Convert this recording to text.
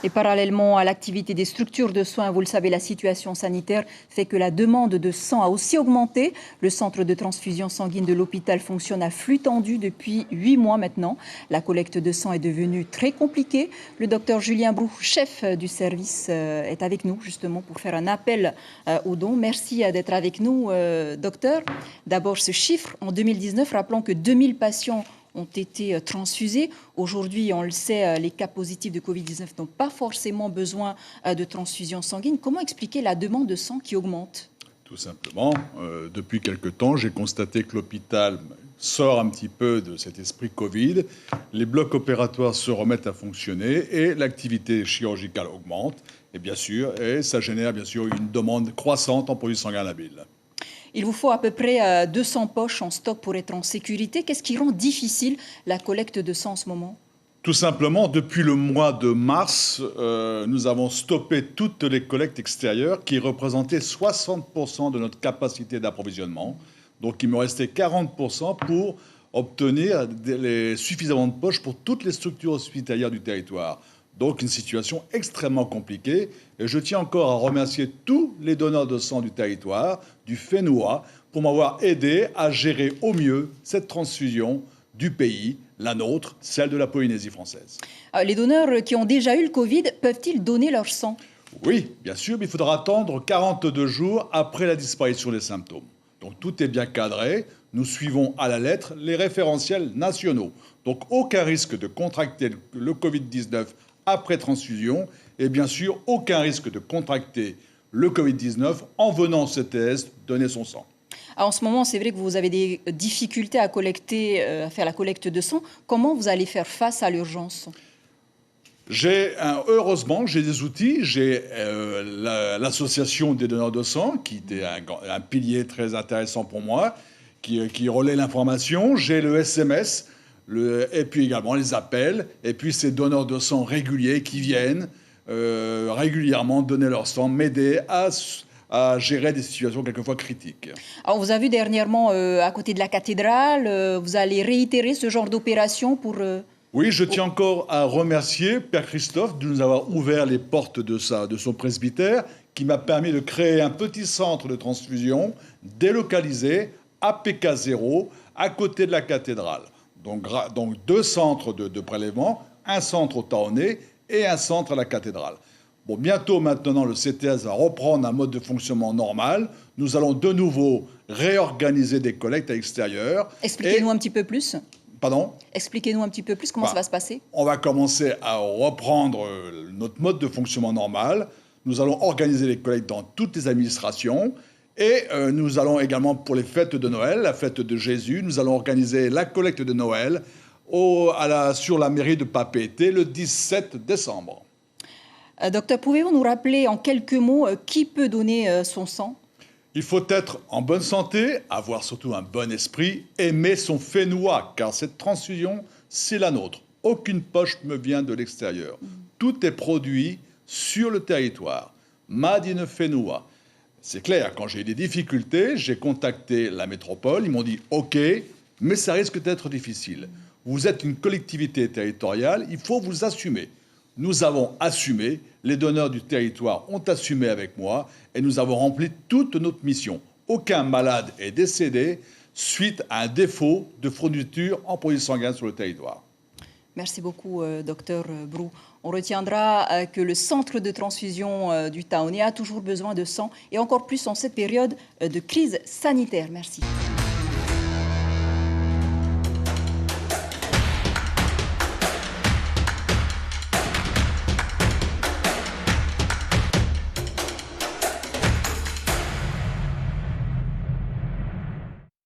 Et parallèlement à l'activité des structures de soins, vous le savez, la situation sanitaire fait que la demande de sang a aussi augmenté. Le centre de transfusion sanguine de l'hôpital fonctionne à flux tendu depuis 8 mois maintenant. La collecte de sang est devenue très compliquée. Le docteur Julien Brou, chef du service, est avec nous justement pour faire un appel aux dons. Merci d'être avec nous, docteur. D'abord, ce chiffre en 2019, rappelons que 2000 patients ont été transfusés. Aujourd'hui, on le sait, les cas positifs de Covid-19 n'ont pas forcément besoin de transfusion sanguine. Comment expliquer la demande de sang qui augmente ? Tout simplement, depuis quelque temps, j'ai constaté que l'hôpital sort un petit peu de cet esprit Covid. Les blocs opératoires se remettent à fonctionner et l'activité chirurgicale augmente. Et bien sûr, et ça génère bien sûr une demande croissante en produits sanguins labiles. Il vous faut à peu près 200 poches en stock pour être en sécurité. Qu'est-ce qui rend difficile la collecte de sang en ce moment ? Tout simplement, depuis le mois de mars, nous avons stoppé toutes les collectes extérieures qui représentaient 60% de notre capacité d'approvisionnement. Donc il me restait 40% pour obtenir suffisamment de poches pour toutes les structures hospitalières du territoire. Donc une situation extrêmement compliquée. Et je tiens encore à remercier tous les donneurs de sang du territoire, du Fénois, pour m'avoir aidé à gérer au mieux cette transfusion du pays, la nôtre, celle de la Polynésie française. Les donneurs qui ont déjà eu le Covid, peuvent-ils donner leur sang ? Oui, bien sûr, mais il faudra attendre 42 jours après la disparition des symptômes. Donc tout est bien cadré. Nous suivons à la lettre les référentiels nationaux. Donc aucun risque de contracter le Covid-19 après transfusion, et bien sûr, aucun risque de contracter le Covid-19 en venant au CTS donner son sang. En ce moment, c'est vrai que vous avez des difficultés à faire la collecte de sang. Comment vous allez faire face à l'urgence ? Heureusement, j'ai des outils. J'ai l'association des donneurs de sang, qui était un pilier très intéressant pour moi, qui relaie l'information. J'ai le SMS, et puis également les appels, et puis ces donneurs de sang réguliers qui viennent régulièrement donner leur sang, m'aider à gérer des situations quelquefois critiques. Alors, vous avez vu dernièrement, à côté de la cathédrale, vous allez réitérer ce genre d'opération pour... Oui, je tiens encore à remercier Père Christophe de nous avoir ouvert les portes de son presbytère, qui m'a permis de créer un petit centre de transfusion délocalisé à PK0, à côté de la cathédrale. Donc 2 centres de prélèvement, un centre au Taonnet et un centre à la cathédrale. Bon, bientôt maintenant, le CTS va reprendre un mode de fonctionnement normal. Nous allons de nouveau réorganiser des collectes à l'extérieur. Expliquez-nous un petit peu plus. Pardon ? Expliquez-nous un petit peu plus comment ça va se passer. On va commencer à reprendre notre mode de fonctionnement normal. Nous allons organiser les collectes dans toutes les administrations. Et nous allons également, pour les fêtes de Noël, la fête de Jésus, nous allons organiser la collecte de Noël sur la mairie de Papeete le 17 décembre. Docteur, pouvez-vous nous rappeler en quelques mots qui peut donner son sang ? Il faut être en bonne santé, avoir surtout un bon esprit, aimer son Fénois, car cette transfusion, c'est la nôtre. Aucune poche me vient de l'extérieur. Tout est produit sur le territoire. Made in Fénois. C'est clair, quand j'ai eu des difficultés, j'ai contacté la métropole, ils m'ont dit « OK, mais ça risque d'être difficile. Vous êtes une collectivité territoriale, il faut vous assumer. » Nous avons assumé, les donneurs du territoire ont assumé avec moi et nous avons rempli toute notre mission. Aucun malade est décédé suite à un défaut de fourniture en produits sanguins sur le territoire. Merci beaucoup, docteur Brou. On retiendra que le centre de transfusion du Taonnet a toujours besoin de sang et encore plus en cette période de crise sanitaire. Merci.